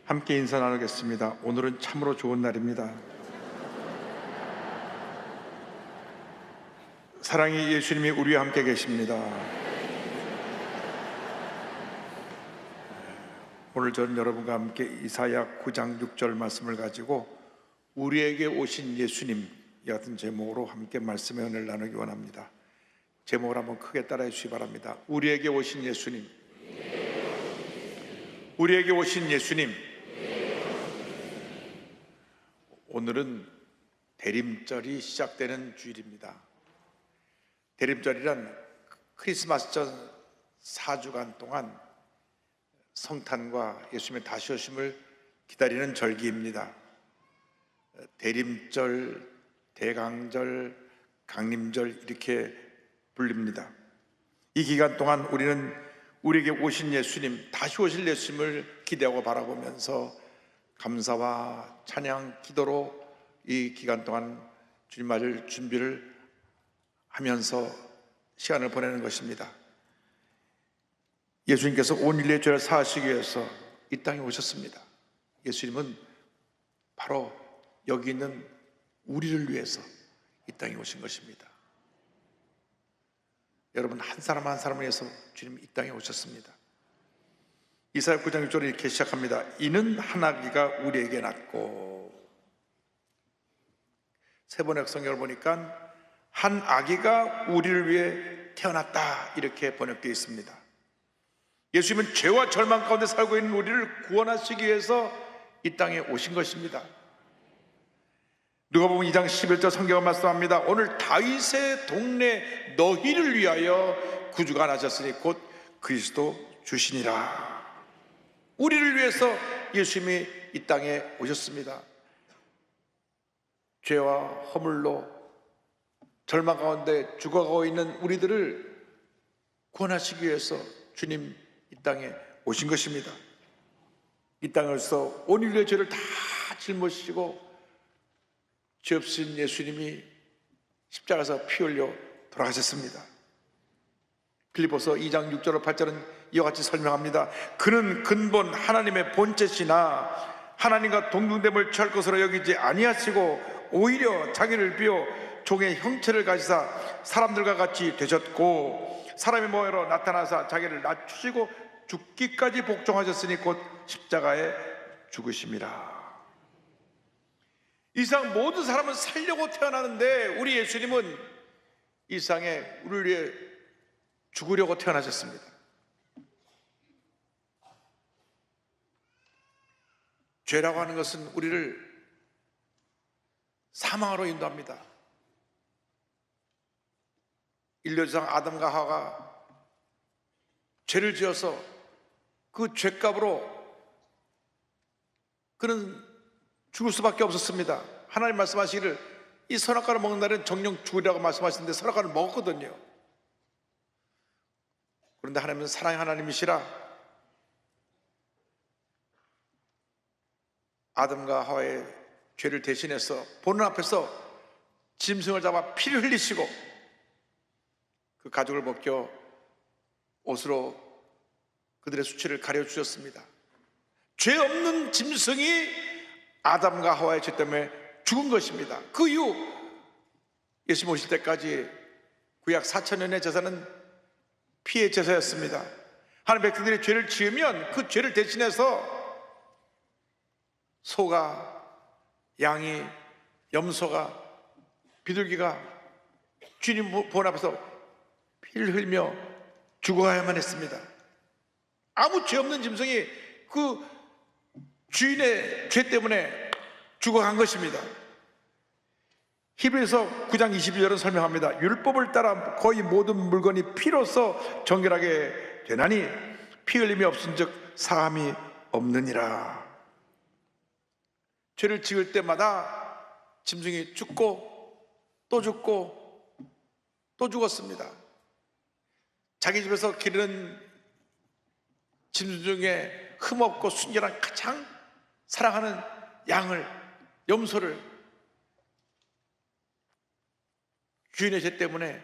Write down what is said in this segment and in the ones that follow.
함께 인사 나누겠습니다. 오늘은 참으로 좋은 날입니다. 사랑의 예수님이 우리와 함께 계십니다. 오늘 저는 여러분과 함께 이사야 9장 6절 말씀을 가지고 우리에게 오신 예수님 같은 제목으로 함께 말씀의 은혜를 나누기 원합니다. 제목을 한번 크게 따라해 주시기 바랍니다. 우리에게 오신 예수님, 우리에게 오신 예수님. 오늘은 대림절이 시작되는 주일입니다. 대림절이란 크리스마스 전 4주간 동안 성탄과 예수님의 다시 오심을 기다리는 절기입니다. 대림절, 대강절, 강림절 이렇게 불립니다. 이 기간 동안 우리는 우리에게 오신 예수님, 다시 오실 예수님을 기대하고 바라보면서 감사와 찬양, 기도로 이 기간 동안 주님 맞을 준비를 하면서 시간을 보내는 것입니다. 예수님께서 온 인류의 죄를 사하시기 위해서 이 땅에 오셨습니다. 예수님은 바로 여기 있는 우리를 위해서 이 땅에 오신 것입니다. 여러분, 한 사람 한 사람을 위해서 주님 이 땅에 오셨습니다. 이사야 9장 6절에 이렇게 시작합니다. 이는 한 아기가 우리에게 낳고, 세 번역 성경을 보니까 한 아기가 우리를 위해 태어났다 이렇게 번역되어 있습니다. 예수님은 죄와 절망 가운데 살고 있는 우리를 구원하시기 위해서 이 땅에 오신 것입니다. 누가복음 2장 11절 성경은 말씀합니다. 오늘 다윗의 동네 너희를 위하여 구주가 나셨으니 곧 그리스도 주시니라. 우리를 위해서 예수님이 이 땅에 오셨습니다. 죄와 허물로 절망 가운데 죽어가고 있는 우리들을 구원하시기 위해서 주님 이 땅에 오신 것입니다. 이 땅에서 온 인류의 죄를 다 짊어지시고 죄 없으신 예수님이 십자가에서 피 흘려 돌아가셨습니다. 빌립보서 2장 6절 8절은 이와 같이 설명합니다. 그는 근본 하나님의 본체시나 하나님과 동등됨을 취할 것으로 여기지 아니하시고 오히려 자기를 비워 종의 형체를 가지사 사람들과 같이 되셨고 사람의 모양으로 나타나사 자기를 낮추시고 죽기까지 복종하셨으니 곧 십자가에 죽으심이라. 이 세상 모든 사람은 살려고 태어나는데 우리 예수님은 이 세상에 우리를 위해 죽으려고 태어나셨습니다. 죄라고 하는 것은 우리를 사망으로 인도합니다. 인류상 아담과 하와가 죄를 지어서 그 죄값으로 그는 죽을 수밖에 없었습니다. 하나님 말씀하시기를 이 선악과를 먹는 날은 정령 죽으리라고 말씀하시는데 선악과를 먹었거든요. 그런데 하나님은 사랑의 하나님이시라 아담과 하와의 죄를 대신해서 보는 앞에서 짐승을 잡아 피를 흘리시고 그 가죽을 벗겨 옷으로 그들의 수치를 가려주셨습니다. 죄 없는 짐승이 아담과 하와의 죄 때문에 죽은 것입니다. 그 이후 예수님 오실 때까지 구약 4,000년의 제사는 피의 제사였습니다. 하나님 백성들이 죄를 지으면 그 죄를 대신해서 소가, 양이, 염소가, 비둘기가 주님 본 앞에서 피를 흘리며 죽어야만 했습니다. 아무 죄 없는 짐승이 그 주인의 죄 때문에 죽어간 것입니다. 히브리서 9장 22절은 설명합니다. 율법을 따라 거의 모든 물건이 피로써 정결하게 되나니 피 흘림이 없은 즉 사함이 없느니라. 죄를 지을 때마다 짐승이 죽고 또 죽고 또 죽었습니다. 자기 집에서 기르는 짐승 중에 흠없고 순결한 가장 사랑하는 양을, 염소를 주인의 죄 때문에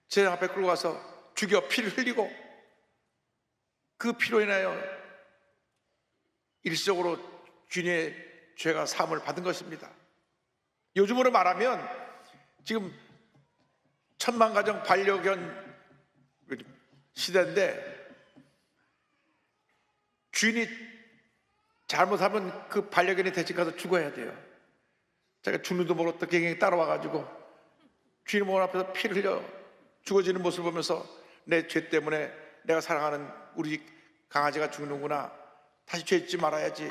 제사 앞에 끌고 가서 죽여 피를 흘리고 그 피로 인하여 일시적으로 주님의 죄가 사함을 받은 것입니다. 요즘으로 말하면 지금 천만가정 반려견 시대인데, 주인이 잘못하면 그 반려견이 대신 가서 죽어야 돼요. 자기가 죽는도 모르고 또 갱갱이 따라와가지고 주인 몸 앞에서 피를 흘려 죽어지는 모습을 보면서 내 죄 때문에 내가 사랑하는 우리 집 강아지가 죽는구나, 다시 죄 짓지 말아야지.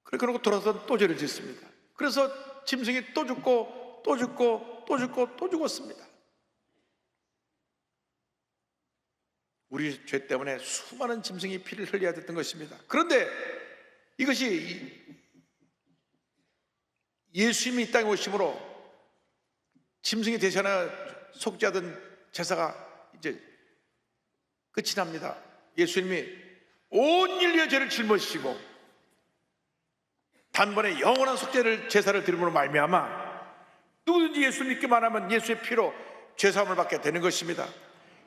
그러고 돌아서 또 죄를 짓습니다. 그래서 짐승이 또 죽고 또 죽고 또 죽고 또 죽었습니다. 우리 죄 때문에 수많은 짐승이 피를 흘려야 됐던 것입니다. 그런데 이것이 예수님이 이 땅에 오심으로 짐승이 대신하여 속죄하던 제사가 이제 끝이 납니다. 예수님이 온 인류의 죄를 짊어지시고 단번에 영원한 속죄를 제사를 드림으로 말미암아 누구든지 예수 믿기만 하면 예수의 피로 죄사함을 받게 되는 것입니다.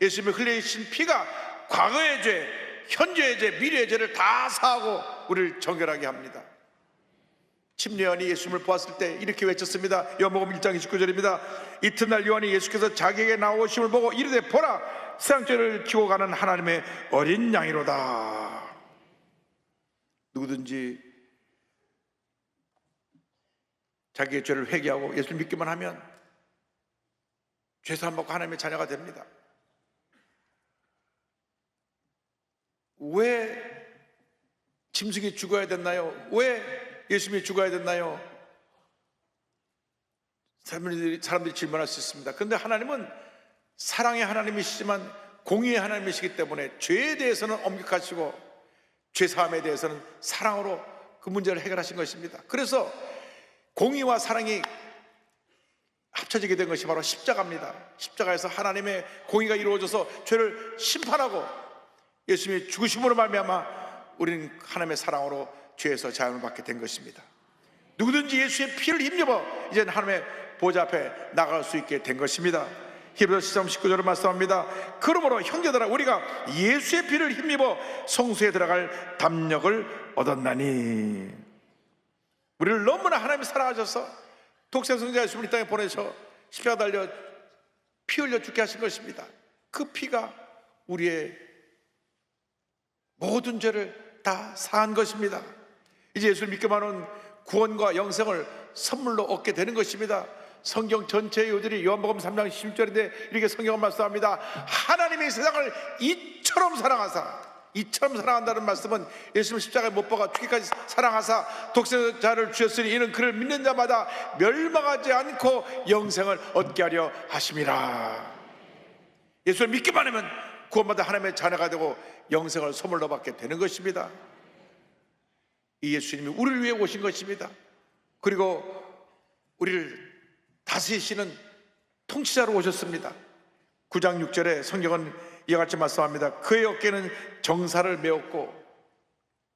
예수님이 흘리신 피가 과거의 죄, 현재의 죄, 미래의 죄를 다 사하고 우리를 정결하게 합니다. 심리언이 예수님을 보았을 때 이렇게 외쳤습니다. 요한복음 1장 29절입니다. 이튿날 요한이 예수께서 자기에게 나오심을 보고 이르되 보라, 세상 죄를 지고 가는 하나님의 어린 양이로다. 누구든지 자기의 죄를 회개하고 예수를 믿기만 하면 죄사함 받고 하나님의 자녀가 됩니다. 왜 짐승이 죽어야 됐나요? 왜 예수님이 죽어야 됐나요? 사람들이 질문할 수 있습니다. 그런데 하나님은 사랑의 하나님이시지만 공의의 하나님이시기 때문에 죄에 대해서는 엄격하시고 죄사함에 대해서는 사랑으로 그 문제를 해결하신 것입니다. 그래서 공의와 사랑이 합쳐지게 된 것이 바로 십자가입니다. 십자가에서 하나님의 공의가 이루어져서 죄를 심판하고 예수님이 죽으심으로 말미암아 우리는 하나님의 사랑으로 죄에서 자유를 받게 된 것입니다. 누구든지 예수의 피를 힘입어 이제는 하나님의 보좌 앞에 나갈 수 있게 된 것입니다. 히브리서 10장 19절을 말씀합니다. 그러므로 형제들아, 우리가 예수의 피를 힘입어 성소에 들어갈 담력을 얻었나니. 우리를 너무나 하나님이 사랑하셔서 독생성자 예수를 이 땅에 보내셔 십자가 달려 피 흘려 죽게 하신 것입니다. 그 피가 우리의 모든 죄를 다 사한 것입니다. 이제 예수를 믿기만 하면 구원과 영생을 선물로 얻게 되는 것입니다. 성경 전체의 요절이 요한복음 3장 11절인데 이렇게 성경은 말씀합니다. 하나님이 세상을 이처럼 사랑한다는 말씀은 예수님 십자가에 못 박아 죽기까지 사랑하사 독생자를 주셨으니 이는 그를 믿는 자마다 멸망하지 않고 영생을 얻게 하려 하심이라. 예수를 믿기만 하면 구원받아 하나님의 자녀가 되고 영생을 선물로 받게 되는 것입니다. 이 예수님이 우리를 위해 오신 것입니다. 그리고 우리를 다스리시는 통치자로 오셨습니다. 9장 6절에 성경은 이와 같이 말씀합니다. 그의 어깨는 정사를 메었고,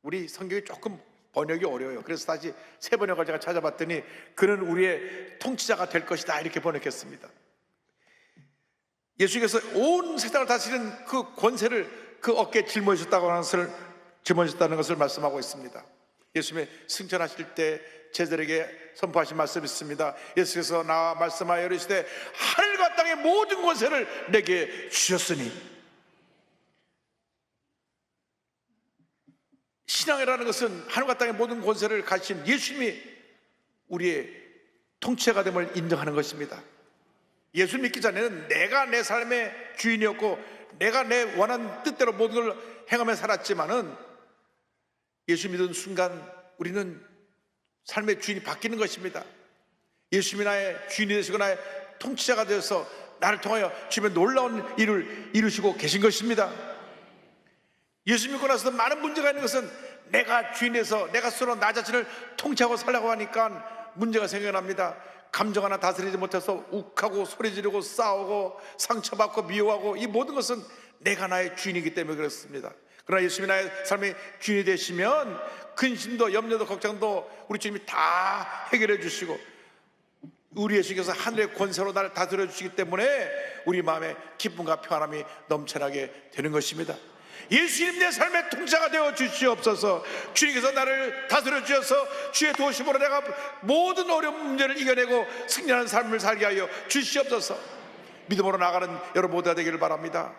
우리 성경이 조금 번역이 어려워요. 그래서 다시 새 번역을 제가 찾아봤더니 그는 우리의 통치자가 될 것이다 이렇게 번역했습니다. 예수께서 온 세상을 다스리는 그 권세를 그 어깨에 짊어지셨다는 것을 말씀하고 있습니다. 예수님의 승천하실 때 제자들에게 선포하신 말씀이 있습니다. 예수께서 나와 말씀하여 이르시되 하늘과 땅의 모든 권세를 내게 주셨으니. 신앙이라는 것은 하늘과 땅의 모든 권세를 가진 예수님이 우리의 통치자가 됨을 인정하는 것입니다. 예수 믿기 전에는 내가 내 삶의 주인이었고 내가 내 원하는 뜻대로 모든 걸 행하며 살았지만은 예수 믿은 순간 우리는 삶의 주인이 바뀌는 것입니다. 예수님이 나의 주인이 되시고 나의 통치자가 되어서 나를 통하여 주님의 놀라운 일을 이루시고 계신 것입니다. 예수 믿고 나서 많은 문제가 있는 것은 내가 주인에서 내가 스스로 나 자신을 통치하고 살려고 하니까 문제가 생겨납니다. 감정 하나 다스리지 못해서 욱하고 소리 지르고 싸우고 상처받고 미워하고, 이 모든 것은 내가 나의 주인이기 때문에 그렇습니다. 그러나 예수님이 나의 삶의 주인이 되시면 근심도 염려도 걱정도 우리 주님이 다 해결해 주시고 우리 예수께서 하늘의 권세로 나를 다스려 주시기 때문에 우리 마음에 기쁨과 평안함이 넘쳐나게 되는 것입니다. 예수님 내 삶의 통치자가 되어 주시옵소서. 주님께서 나를 다스려 주셔서 주의 도심으로 내가 모든 어려운 문제를 이겨내고 승리하는 삶을 살게 하여 주시옵소서. 믿음으로 나가는 여러분 모두가 되기를 바랍니다.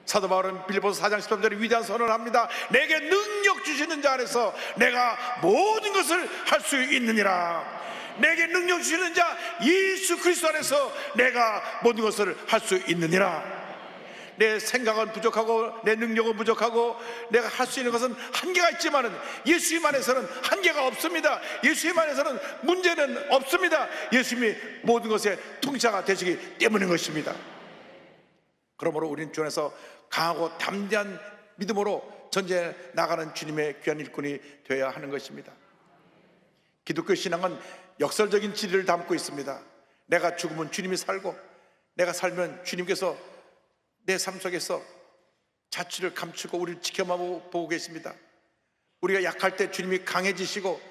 사도 바울은 빌립보서 4장 13절에 위대한 선언을 합니다. 내게 능력 주시는 자 안에서 내가 모든 것을 할 수 있느니라. 내게 능력 주시는 자 예수 그리스도 안에서 내가 모든 것을 할 수 있느니라. 내 생각은 부족하고 내 능력은 부족하고 내가 할 수 있는 것은 한계가 있지만은 예수님 안에서는 한계가 없습니다. 예수님 안에서는 문제는 없습니다. 예수님이 모든 것의 통치자가 되시기 때문인 것입니다. 그러므로 우리는 주 안에서 강하고 담대한 믿음으로 전쟁에 나가는 주님의 귀한 일꾼이 되어야 하는 것입니다. 기독교 신앙은 역설적인 진리를 담고 있습니다. 내가 죽으면 주님이 살고 내가 살면 주님께서 내 삶 속에서 자취를 감추고 우리를 지켜만 보고 계십니다. 우리가 약할 때 주님이 강해지시고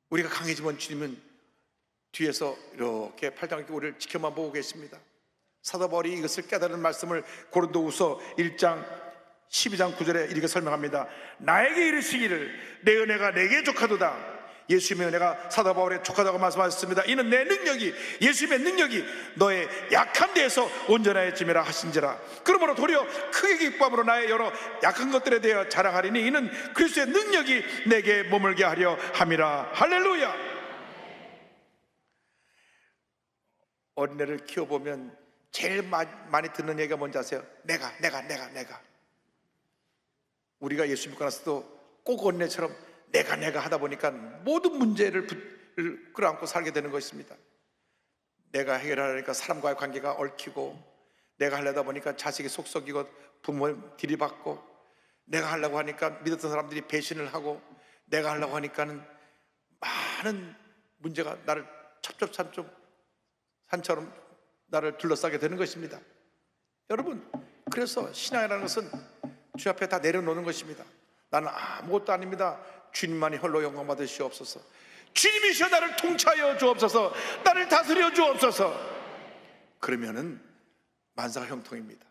우리가 강해지면 주님은 뒤에서 이렇게 팔짱 끼고 우리를 지켜만 보고 계십니다. 사도 바울이 이것을 깨달은 말씀을 고린도후서 1장 12장 9절에 이렇게 설명합니다. 나에게 이르시기를 내 은혜가 내게 족하도다. 예수님의 은혜가 사도 바울의 족하다고 말씀하셨습니다. 이는 내 능력이 예수님의 능력이 너의 약한 데에서 온전하여짐이라 하신지라. 그러므로 도리어 크게 기뻐함으로 나의 여러 약한 것들에 대하여 자랑하리니 이는 그리스도의 능력이 내게 머물게 하려 함이라. 할렐루야. 어린애를 키워보면 제일 많이 듣는 얘기가 뭔지 아세요? 내가 우리가 예수 믿고 나서도 꼭 어린애처럼 내가 하다 보니까 모든 문제를 끌어안고 살게 되는 것입니다. 내가 해결하려니까 사람과의 관계가 얽히고, 내가 하려다 보니까 자식이 속 썩이고 부모 들이받고, 내가 하려고 하니까 믿었던 사람들이 배신을 하고, 내가 하려고 하니까는 많은 문제가 나를 산처럼 나를 둘러싸게 되는 것입니다. 여러분, 그래서 신앙이라는 것은 주 앞에 다 내려놓는 것입니다. 나는 아무것도 아닙니다. 주님만이 홀로 영광 받으시옵소서. 주님이시여 나를 통치하여 주옵소서. 나를 다스려 주옵소서. 그러면은 만사가 형통입니다.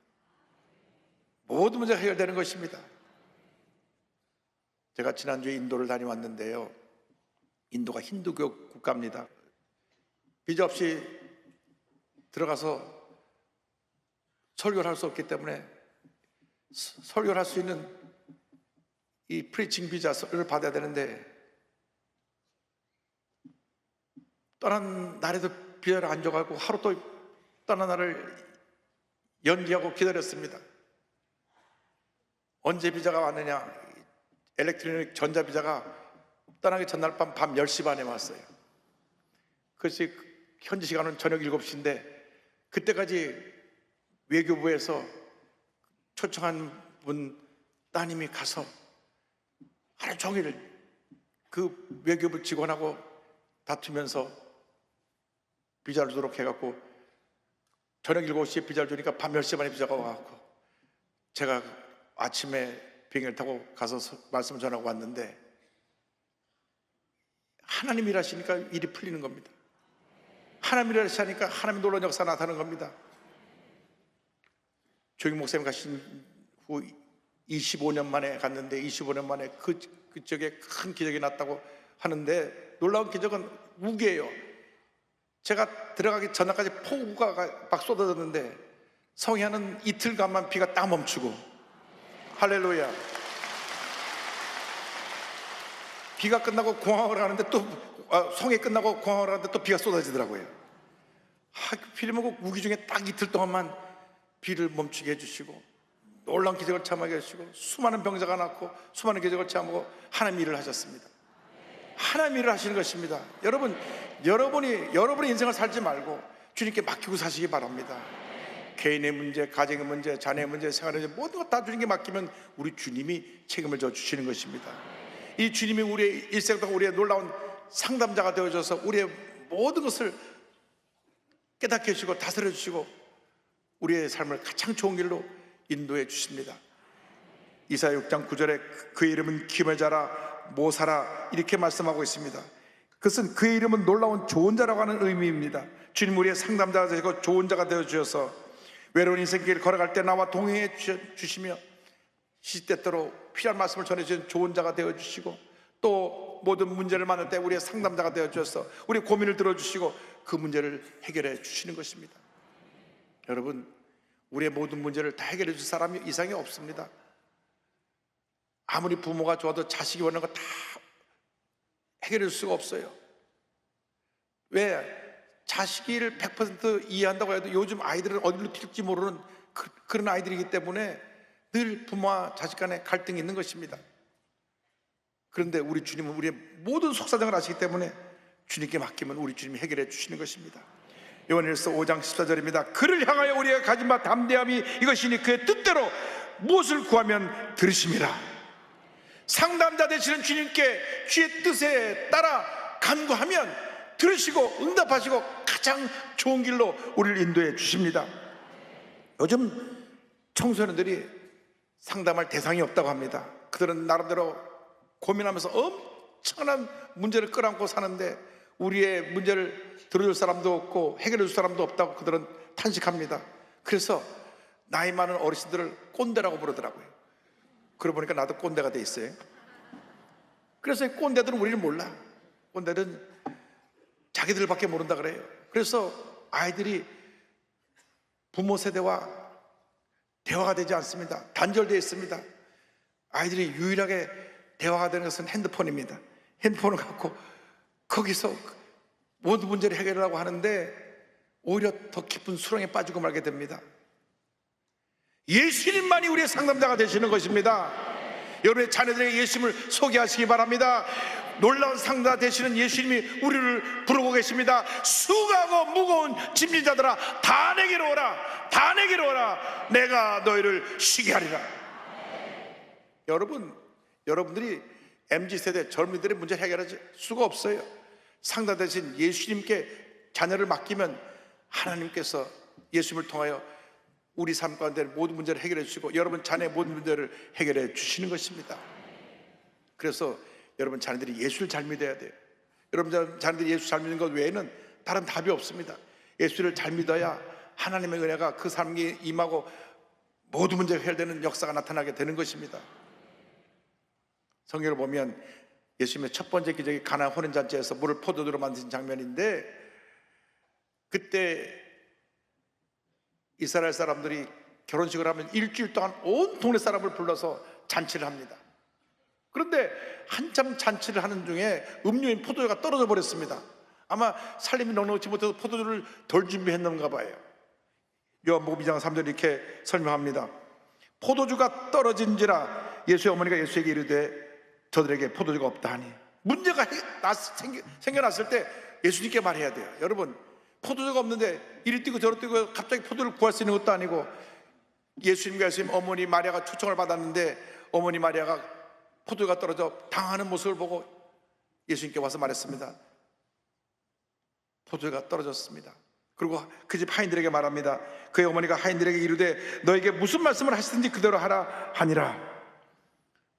모든 문제가 해결되는 것입니다. 제가 지난주에 인도를 다녀왔는데요, 인도가 힌두교 국가입니다. 비자 없이 들어가서 설교를 할 수 없기 때문에 설교를 할 수 있는 이 프리칭 비자를 받아야 되는데, 떠난 날에도 비자를 안 줘가지고 하루 또 떠난 날을 연기하고 기다렸습니다. 언제 비자가 왔느냐? 엘렉트로닉 전자 비자가 떠나기 전날 밤 10시 반에 왔어요. 그것이 현지 시간은 저녁 7시인데 그때까지 외교부에서 초청한 분 따님이 가서 하루 종일 그 외교부 직원하고 다투면서 비자를 주도록 해갖고 저녁 7시에 비자를 주니까 밤 10시 반에 비자가 와갖고 제가 아침에 비행기를 타고 가서 말씀을 전하고 왔는데, 하나님 일하시니까 일이 풀리는 겁니다. 하나님 일하시니까 하나님의 놀라운 역사 나타나는 겁니다. 조익 목사님 가신 후 25년 만에 갔는데 25년 만에 그쪽에 큰 기적이 났다고 하는데, 놀라운 기적은 우기예요. 제가 들어가기 전날까지 폭우가 막 쏟아졌는데 성야는 이틀간만 비가 딱 멈추고, 할렐루야. 비가 끝나고 공항을 가는데 또 성에 끝나고 공항을 가는데 또 비가 쏟아지더라고요. 필리몬국 우기 중에 딱 이틀 동안만 비를 멈추게 해주시고 놀라운 기적을 체험하게 해주시고 수많은 병자가 낫고 수많은 기적을 체험하고 하나님 일을 하셨습니다. 하나님 일을 하시는 것입니다. 여러분이 인생을 살지 말고 주님께 맡기고 사시기 바랍니다. 개인의 문제, 가정의 문제, 자녀의 문제, 생활의 문제 모든 것 다 주님께 맡기면 우리 주님이 책임을 져 주시는 것입니다. 이 주님이 우리의 일생 동안 우리의 놀라운 상담자가 되어줘서 우리의 모든 것을 깨닫게 해주시고 다스려 주시고 우리의 삶을 가장 좋은 길로 인도해 주십니다. 이사야 6장 9절에 그의 이름은 기업의 자라 모사라 이렇게 말씀하고 있습니다. 그것은 그의 이름은 놀라운 좋은 자라고 하는 의미입니다. 주님 우리의 상담자가 되시고 좋은 자가 되어주셔서 외로운 인생길 걸어갈 때 나와 동행해 주시며 시때때로 필요한 말씀을 전해주신 좋은 자가 되어주시고, 또 모든 문제를 만날 때 우리의 상담자가 되어주셔서 우리의 고민을 들어주시고 그 문제를 해결해 주시는 것입니다. 여러분, 우리의 모든 문제를 다 해결해 줄 사람이 이상이 없습니다. 아무리 부모가 좋아도 자식이 원하는 거 다 해결해 줄 수가 없어요. 왜? 자식을 100% 이해한다고 해도 요즘 아이들은 어디로 튈지 모르는 그런 아이들이기 때문에 늘 부모와 자식 간에 갈등이 있는 것입니다. 그런데 우리 주님은 우리의 모든 속사정을 아시기 때문에 주님께 맡기면 우리 주님이 해결해 주시는 것입니다. 요한일서 5장 14절입니다. 그를 향하여 우리가 가진 바 담대함이 이것이니 그의 뜻대로 무엇을 구하면 들으심이라. 상담자 되시는 주님께 주의 뜻에 따라 간구하면 들으시고 응답하시고 가장 좋은 길로 우리를 인도해 주십니다. 요즘 청소년들이 상담할 대상이 없다고 합니다. 그들은 나름대로 고민하면서 엄청난 문제를 끌어안고 사는데 우리의 문제를 들어줄 사람도 없고 해결해 줄 사람도 없다고 그들은 탄식합니다. 그래서 나이 많은 어르신들을 꼰대라고 부르더라고요. 그러고 보니까 나도 꼰대가 돼 있어요. 그래서 이 꼰대들은 우리를 몰라. 꼰대는 자기들밖에 모른다 그래요. 그래서 아이들이 부모 세대와 대화가 되지 않습니다. 단절되어 있습니다. 아이들이 유일하게 대화가 되는 것은 핸드폰입니다. 핸드폰을 갖고 거기서 모든 문제를 해결하려고 하는데 오히려 더 깊은 수렁에 빠지고 말게 됩니다. 예수님만이 우리의 상담자가 되시는 것입니다. 여러분의 자녀들에게 예수님을 소개하시기 바랍니다. 놀라운 상담자 되시는 예수님이 우리를 부르고 계십니다. 수고하고 무거운 짐진 자들아 다 내게로 오라, 다 내게로 오라, 내가 너희를 쉬게 하리라. 여러분들이 MZ세대 젊은이들의 문제를 해결할 수가 없어요. 상담 대신 예수님께 자녀를 맡기면 하나님께서 예수님을 통하여 우리 삶 가운데 모든 문제를 해결해 주시고 여러분 자녀의 모든 문제를 해결해 주시는 것입니다. 그래서 여러분 자녀들이 예수를 잘 믿어야 돼요. 여러분 자녀들이 예수 잘 믿는 것 외에는 다른 답이 없습니다. 예수를 잘 믿어야 하나님의 은혜가 그 삶에 임하고 모든 문제가 해결되는 역사가 나타나게 되는 것입니다. 성경을 보면 예수님의 첫 번째 기적이 가나 혼인잔치에서 물을 포도주로 만드신 장면인데, 그때 이스라엘 사람들이 결혼식을 하면 일주일 동안 온 동네 사람을 불러서 잔치를 합니다. 그런데 한참 잔치를 하는 중에 음료인 포도주가 떨어져 버렸습니다. 아마 살림이 넉넉지 못해서 포도주를 덜 준비했는가 봐요. 요한복음 2장 3절 이렇게 설명합니다. 포도주가 떨어진지라 예수의 어머니가 예수에게 이르되 저들에게 포도주가 없다 하니. 문제가 생겨났을 때 예수님께 말해야 돼요. 여러분, 포도주가 없는데 이리 뛰고 저리 뛰고 갑자기 포도를 구할 수 있는 것도 아니고, 예수님과 예수님 어머니 마리아가 초청을 받았는데 어머니 마리아가 포도가 떨어져 당하는 모습을 보고 예수님께 와서 말했습니다. 포도가 떨어졌습니다. 그리고 그 집 하인들에게 말합니다. 그의 어머니가 하인들에게 이르되 너에게 무슨 말씀을 하시든지 그대로 하라 하니라.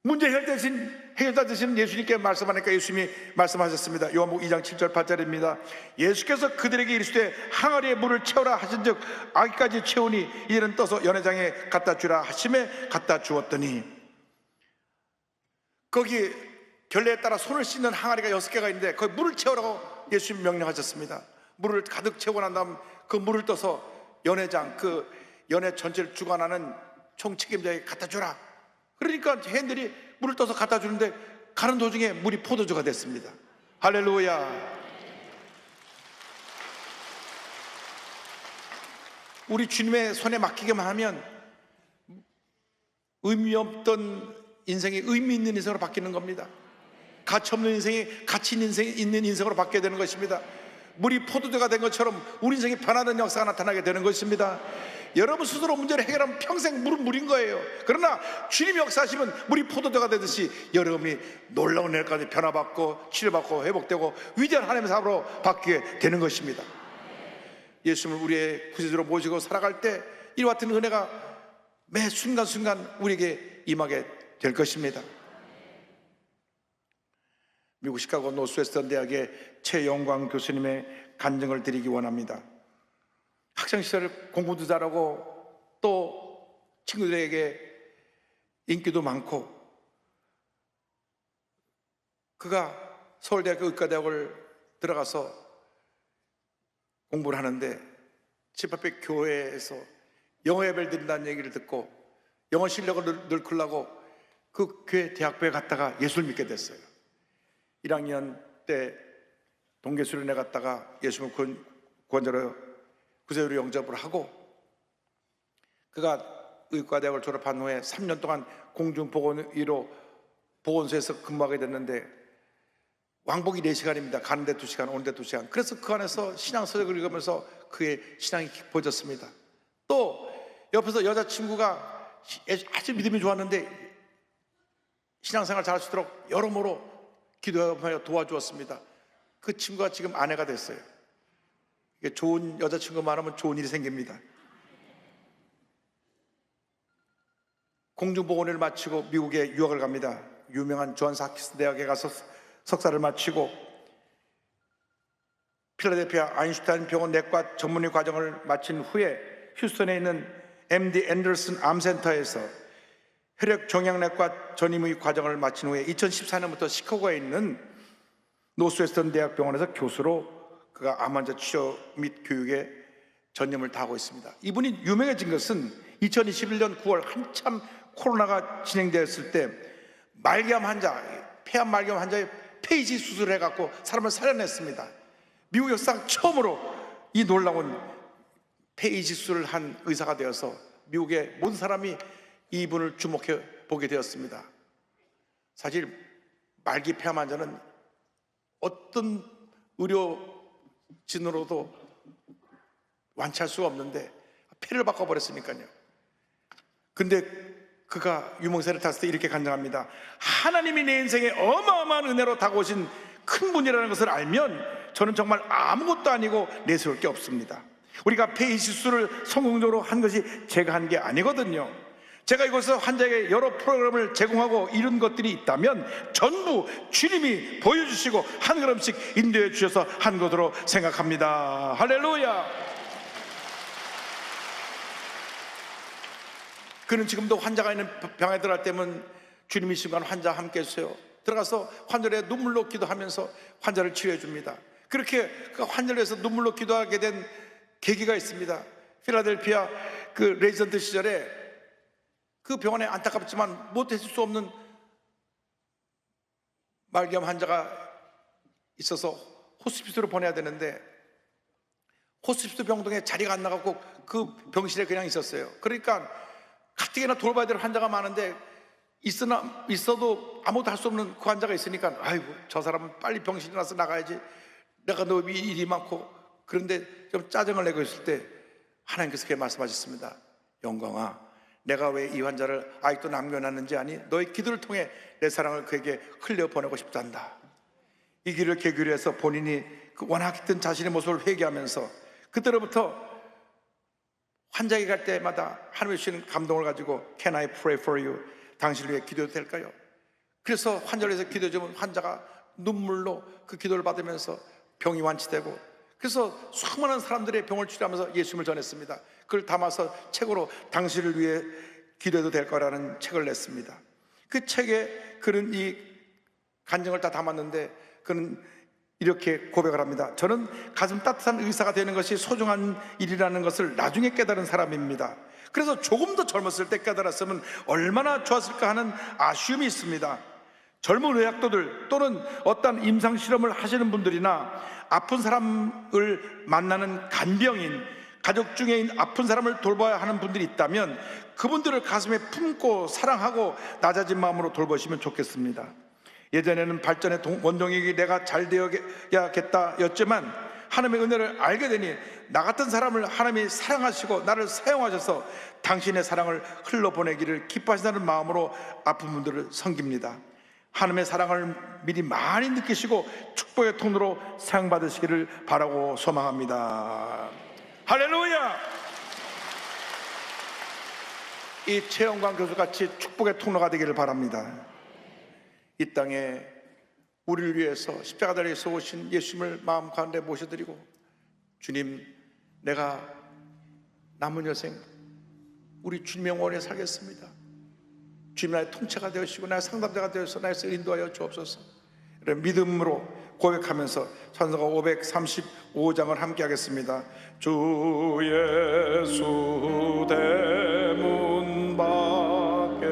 문제 해결자 되신 예수님께 말씀하니까 예수님이 말씀하셨습니다. 요한복음 2장 7절 8절입니다. 예수께서 그들에게 이르시되 항아리에 물을 채우라 하신즉 아기까지 채우니 이제는 떠서 연회장에 갖다 주라 하심에 갖다 주었더니, 거기 결례에 따라 손을 씻는 항아리가 6개가 있는데 거기 물을 채우라고 예수님 명령하셨습니다. 물을 가득 채우고 난 다음 그 물을 떠서 연회장, 그 연회 전체를 주관하는 총책임자에게 갖다 주라. 그러니까 해인들이 물을 떠서 갖다 주는데 가는 도중에 물이 포도주가 됐습니다. 할렐루야. 우리 주님의 손에 맡기기만 하면 의미 없던 인생이 의미 있는 인생으로 바뀌는 겁니다. 가치 없는 인생이 가치 있는 인생으로 바뀌게 되는 것입니다. 물이 포도주가 된 것처럼 우리 인생이 변화된 역사가 나타나게 되는 것입니다. 여러분 스스로 문제를 해결하면 평생 물은 물인 거예요. 그러나 주님이 역사하시면 물이 포도주가 되듯이 여러분이 놀라운 은혜까지 변화받고 치료받고 회복되고 위대한 하나님의 사람으로 바뀌게 되는 것입니다. 예수님을 우리의 구세주로 모시고 살아갈 때 이와 같은 은혜가 매 순간순간 우리에게 임하게 될 것입니다. 미국 시카고 노스웨스턴 대학의 최영광 교수님의 간증을 드리기 원합니다. 학창시절 공부도 잘하고 또 친구들에게 인기도 많고, 그가 서울대학교 의과대학을 들어가서 공부를 하는데 집 앞에 교회에서 영어 예배를 드린다는 얘기를 듣고 영어 실력을 늘으려고 그 교회 대학부에 갔다가 예수를 믿게 됐어요. 1학년 때 동계수련회 갔다가 예수를 구원자로 구세주로 영접을 하고, 그가 의과대학을 졸업한 후에 3년 동안 공중보건의로 보건소에서 근무하게 됐는데 왕복이 4시간입니다. 가는데 2시간, 오는데 2시간. 그래서 그 안에서 신앙서적을 읽으면서 그의 신앙이 깊어졌습니다. 또 옆에서 여자친구가 아주 믿음이 좋았는데 신앙생활 잘할 수 있도록 여러모로 기도하며 도와주었습니다. 그 친구가 지금 아내가 됐어요. 이게 좋은 여자친구 많으면 좋은 일이 생깁니다. 공중보건을 마치고 미국에 유학을 갑니다. 유명한 존스 홉킨스 대학에 가서 석사를 마치고 필라델피아 아인슈타인 병원 내과 전문의 과정을 마친 후에 휴스턴에 있는 MD 앤더슨 암센터에서 혈액종양내과 전임의 과정을 마친 후에 2014년부터 시카고에 있는 노스웨스턴 대학병원에서 교수로 그가 암 환자 치료 및 교육에 전념을 다하고 있습니다. 이분이 유명해진 것은 2021년 9월 한참 코로나가 진행되었을 때 말기암 환자, 폐암 말기암 환자의 폐이식 수술을 해갖고 사람을 살려냈습니다. 미국 역사상 처음으로 이 놀라운 폐이식 수술을 한 의사가 되어서 미국의 모든 사람이 이분을 주목해 보게 되었습니다. 사실 말기 폐암 환자는 어떤 의료진으로도 완치할 수가 없는데 폐를 바꿔버렸으니까요. 근데 그가 유명세를 탔을 때 이렇게 간증합니다. 하나님이 내 인생에 어마어마한 은혜로 다가오신 큰 분이라는 것을 알면 저는 정말 아무것도 아니고 내세울 게 없습니다. 우리가 폐이식 수술을 성공적으로 한 것이 제가 한 게 아니거든요. 제가 이곳에서 환자에게 여러 프로그램을 제공하고 이런 것들이 있다면 전부 주님이 보여주시고 한 걸음씩 인도해 주셔서 한 것으로 생각합니다. 할렐루야. 그는 지금도 환자가 있는 병에 들어갈 때면 주님이 순간 환자와 함께 있어요. 들어가서 환자를 눈물로 기도하면서 환자를 치료해 줍니다. 그렇게 그 환자를 위해서 눈물로 기도하게 된 계기가 있습니다. 필라델피아 그 레지던트 시절에 그 병원에 안타깝지만 못했을 수 없는 말기암 환자가 있어서 호스피스로 보내야 되는데 호스피스 병동에 자리가 안 나가고 그 병실에 그냥 있었어요. 그러니까 가뜩이나 돌봐야 될 환자가 많은데 있어도 아무것도 할 수 없는 그 환자가 있으니까 아이고 저 사람은 빨리 병실에 나서 나가야지, 내가 너 일이 많고. 그런데 좀 짜증을 내고 있을 때 하나님께서 그렇게 말씀하셨습니다. 영광아, 내가 왜 이 환자를 아직도 남겨놨는지 아니? 너의 기도를 통해 내 사랑을 그에게 흘려보내고 싶단다. 이 길을 계기로 해서 본인이 그 원하던 자신의 모습을 회개하면서 그때로부터 환자에게 갈 때마다 하나님의 주시는 감동을 가지고 Can I pray for you? 당신을 위해 기도해도 될까요? 그래서 환자를 위해서 기도해주면 환자가 눈물로 그 기도를 받으면서 병이 완치되고, 그래서 수많은 사람들의 병을 치료하면서 예수님을 전했습니다. 그걸 담아서 책으로 당신을 위해 기도해도 될 거라는 책을 냈습니다. 그 책에 그는 이 간증을 다 담았는데 그는 이렇게 고백을 합니다. 저는 가슴 따뜻한 의사가 되는 것이 소중한 일이라는 것을 나중에 깨달은 사람입니다. 그래서 조금 더 젊었을 때 깨달았으면 얼마나 좋았을까 하는 아쉬움이 있습니다. 젊은 의학도들 또는 어떤 임상실험을 하시는 분들이나 아픈 사람을 만나는 간병인, 가족 중에 아픈 사람을 돌봐야 하는 분들이 있다면 그분들을 가슴에 품고 사랑하고 낮아진 마음으로 돌보시면 좋겠습니다. 예전에는 발전의 원동력이 내가 잘 되어야겠다 였지만 하나님의 은혜를 알게 되니 나 같은 사람을 하나님이 사랑하시고 나를 사용하셔서 당신의 사랑을 흘러보내기를 기뻐하신다는 마음으로 아픈 분들을 섬깁니다. 하나님의 사랑을 미리 많이 느끼시고 축복의 통로로 사용받으시기를 바라고 소망합니다. 할렐루야! 이 최영광 교수같이 축복의 통로가 되기를 바랍니다. 이 땅에 우리를 위해서 십자가다리에서 오신 예수님을 마음 가운데 모셔드리고, 주님, 내가 남은 여생 우리 주님의 영원에 살겠습니다. 주님 나의 통치가 되시고 나의 상담자가 되어서 나의 인도하여 주옵소서. 이런 믿음으로 고백하면서 찬송가 535장을 함께 하겠습니다. 주 예수 대문 밖에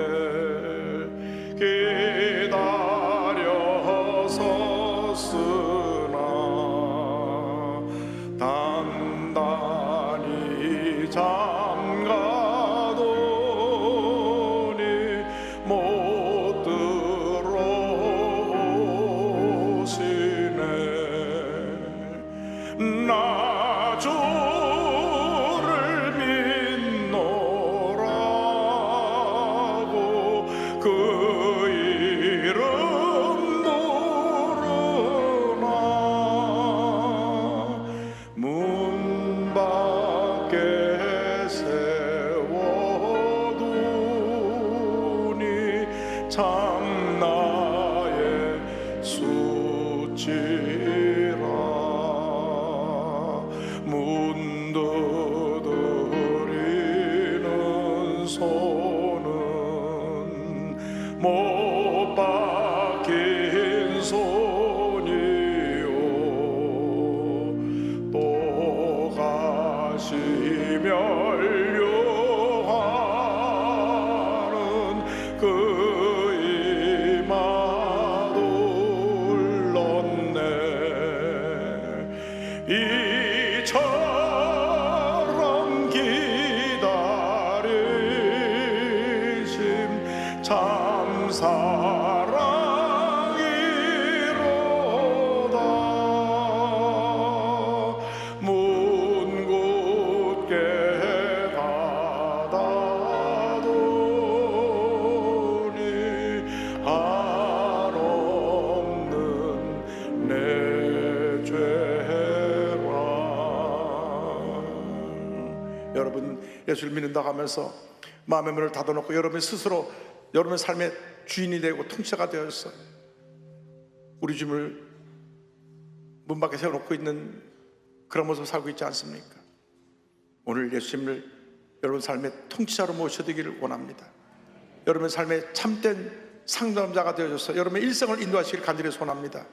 기다려 섰으나 단단히 잠가도니 못 들어오시네. 나 주를 믿노라고 그 이름 부르나 문 밖에 세워두니 참 나의 수치라. 문 두드리는 손은 못 박힌 손이요 또 가시 멸류하는 그 이마 놀랐네. 이처럼 기다리심 참 사랑이로다. 문 굳게 닫아두니 한없는 내 죄라. 여러분 예수를 믿는다고 하면서 마음의 문을 닫아놓고 여러분 스스로 여러분의 삶의 주인이 되고 통치자가 되어서 우리 주님을 문 밖에 세워놓고 있는 그런 모습을 살고 있지 않습니까? 오늘 예수님을 여러분 삶의 통치자로 모셔드리기를 원합니다. 여러분의 삶의 참된 상담자가 되어줘서 여러분의 일생을 인도하시길 간절히 소원합니다.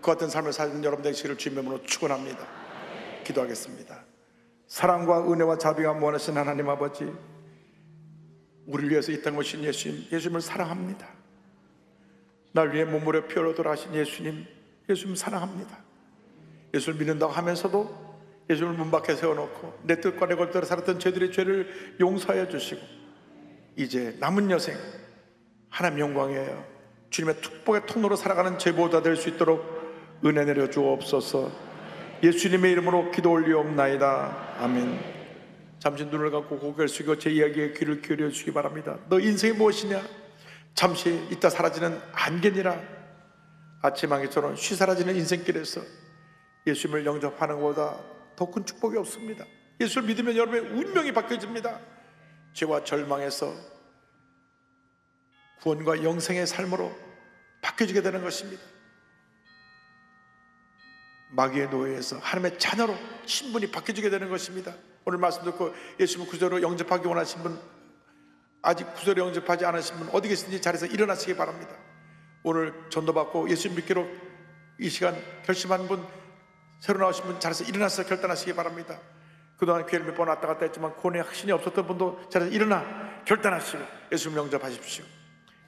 그 같은 삶을 사는 여러분 되시기를 주님의 이름으로 축원합니다. 기도하겠습니다. 사랑과 은혜와 자비가 무한하신 하나님 아버지, 우리를 위해서 이 땅에 오신 예수님, 예수님을 사랑합니다. 날 위해 몸무려 피흘러 돌아가신 예수님, 예수님 사랑합니다. 예수를 믿는다고 하면서도 예수님을 문 밖에 세워놓고 내 뜻과 내 것대로 살았던 저희들의 죄를 용서하여 주시고 이제 남은 여생 하나님 영광이에요. 주님의 축복의 통로로 살아가는 제보자 될 수 있도록 은혜 내려 주옵소서. 예수님의 이름으로 기도 올리옵나이다. 아멘. 잠시 눈을 감고 고개를 숙이고 제 이야기에 귀를 기울여 주시기 바랍니다. 너 인생이 무엇이냐? 잠시 있다 사라지는 안개니라. 아침 안개처럼 쉬 사라지는 인생길에서 예수님을 영접하는 것보다 더 큰 축복이 없습니다. 예수를 믿으면 여러분의 운명이 바뀌어집니다. 죄와 절망에서 구원과 영생의 삶으로 바뀌어지게 되는 것입니다. 마귀의 노예에서 하나님의 자녀로 신분이 바뀌어지게 되는 것입니다. 오늘 말씀 듣고 예수님을 구주로 영접하기 원하신 분, 아직 구주로 영접하지 않으신 분 어디 계신지 자리에서 일어나시기 바랍니다. 오늘 전도받고 예수님 믿기로 이 시간 결심한 분, 새로 나오신 분 자리에서 일어나서 결단하시기 바랍니다. 그동안 교회를 몇 번 왔다 갔다 했지만 구원의 확신이 없었던 분도 자리에서 일어나 결단하시고 예수님 영접하십시오.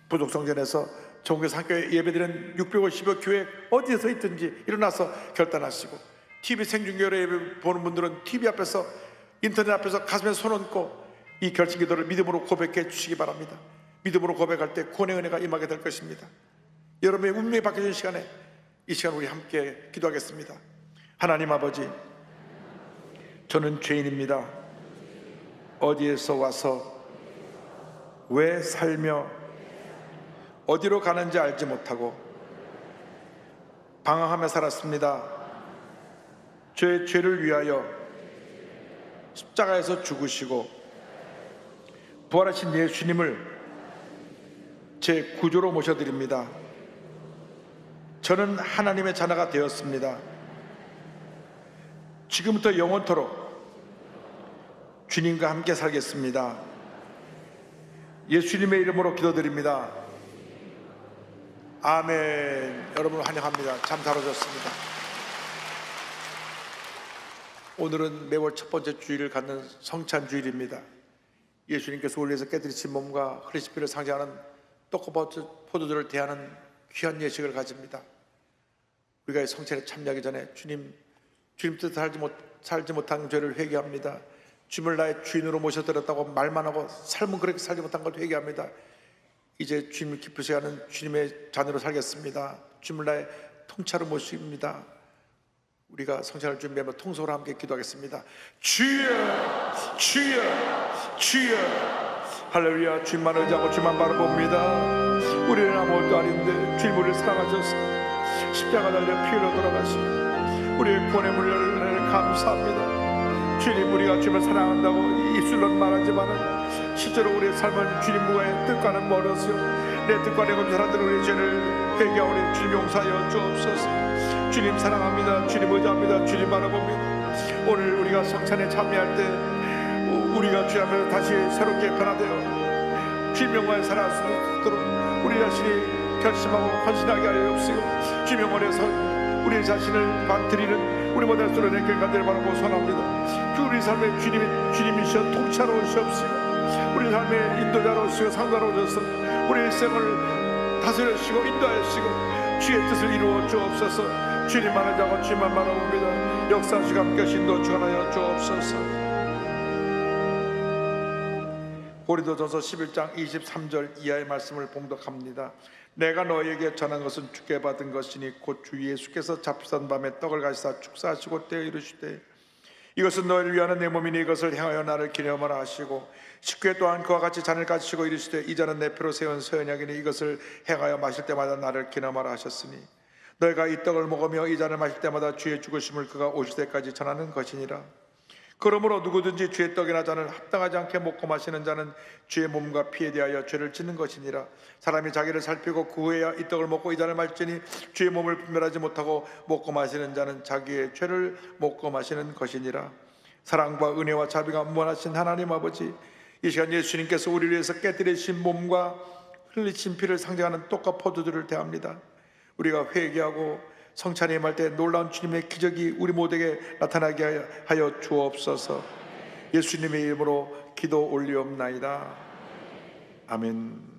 부족성전에서 전국에서 학교에 예배드리는 650여 교회 어디에서 있든지 일어나서 결단하시고, TV 생중계로 예배 보는 분들은 TV 앞에서 인터넷 앞에서 가슴에 손 얹고 이 결심 기도를 믿음으로 고백해 주시기 바랍니다. 믿음으로 고백할 때 구원의 은혜가 임하게 될 것입니다. 여러분의 운명이 바뀌어진 시간에 이 시간 우리 함께 기도하겠습니다. 하나님 아버지, 저는 죄인입니다. 어디에서 와서 왜 살며 어디로 가는지 알지 못하고 방황하며 살았습니다. 제 죄를 위하여 십자가에서 죽으시고 부활하신 예수님을 제 구주로 모셔드립니다. 저는 하나님의 자녀가 되었습니다. 지금부터 영원토록 주님과 함께 살겠습니다. 예수님의 이름으로 기도드립니다. 아멘. 여러분 환영합니다. 참 잘 오셨습니다. 오늘은 매월 첫 번째 주일을 갖는 성찬 주일입니다. 예수님께서 올려서 깨뜨리신 몸과 흘리신 피를 상징하는 떡과 포도주를 대하는 귀한 예식을 가집니다. 우리가 성찬에 참여하기 전에 주님 뜻 살지 못한 죄를 회개합니다. 주님을 나의 주인으로 모셔드렸다고 말만 하고 삶은 그렇게 살지 못한 걸 회개합니다. 이제 주님을 기쁘시게 하는 주님의 자녀로 살겠습니다. 주님을 나의 통찰로 모십니다. 우리가 성찬을 준비하며 통성으로 함께 기도하겠습니다. 주여 주여 주여. 할렐루야. 주님만 의지하고 주님만 바라봅니다. 우리는 아무것도 아닌데 주님 우리를 사랑하셔서 십자가 달려 피 흘려 돌아가시고 우리의 구원의 물려를 감사합니다. 주님, 우리가 주님을 사랑한다고 입술로는 말하지만 실제로 우리의 삶은 주님과의 뜻과는 멀어서요, 내 뜻과 내 검사라들 우리의 죄를 회개하오니 주님 용서하여 주옵소서. 주님 사랑합니다. 주님 의지합니다. 주님 바라봅니다. 오늘 우리가 성찬에 참여할 때 우리가 주님 앞에서 다시 새롭게 변화되어 주님 영광에 살아갈 수 있도록 우리 자신이 결심하고 헌신하게 하여 주옵시고, 주님 영광에서 우리 자신을 드리는 우리 모든 수로 내 길가들을 바라고 선합니다. 우리 삶의 주님이시여 통찰하시옵시고, 우리 삶의 인도자로시고 상도자로 오셔서 우리 일생을 다스려주시고 인도하시고 주의 뜻을 이루어 주옵소서. 주님만 하자고 주님만 바라봅니다. 역사하시고 함께 인도 주관하여 주옵소서. 고린도전서 11장 23절 이하의 말씀을 봉독합니다. 내가 너에게 전한 것은 주께 받은 것이니 곧 주 예수께서 잡히던 밤에 떡을 가시사 축사하시고 떼어 이르시되 이것은 너희를 위하는 내 몸이니 이것을 행하여 나를 기념하라 하시고, 식후에 또한 그와 같이 잔을 가지시고 이르시되 이 잔은 내 피로 세운 새 언약이니 이것을 행하여 마실 때마다 나를 기념하라 하셨으니 너희가 이 떡을 먹으며 이 잔을 마실 때마다 주의 죽으심을 그가 오실 때까지 전하는 것이니라. 그러므로 누구든지 주의 떡이나 잔을 합당하지 않게 먹고 마시는 자는 주의 몸과 피에 대하여 죄를 짓는 것이니라. 사람이 자기를 살피고 그 후에야 이 떡을 먹고 이 잔을 마실지니 주의 몸을 분별하지 못하고 먹고 마시는 자는 자기의 죄를 먹고 마시는 것이니라. 사랑과 은혜와 자비가 무한하신 하나님 아버지, 이 시간 예수님께서 우리를 위해서 깨뜨리신 몸과 흘리신 피를 상징하는 떡과 포도주를 대합니다. 우리가 회개하고 성찬에 임할 때 놀라운 주님의 기적이 우리 모두에게 나타나게 하여 주옵소서. 예수님의 이름으로 기도 올리옵나이다. 아멘.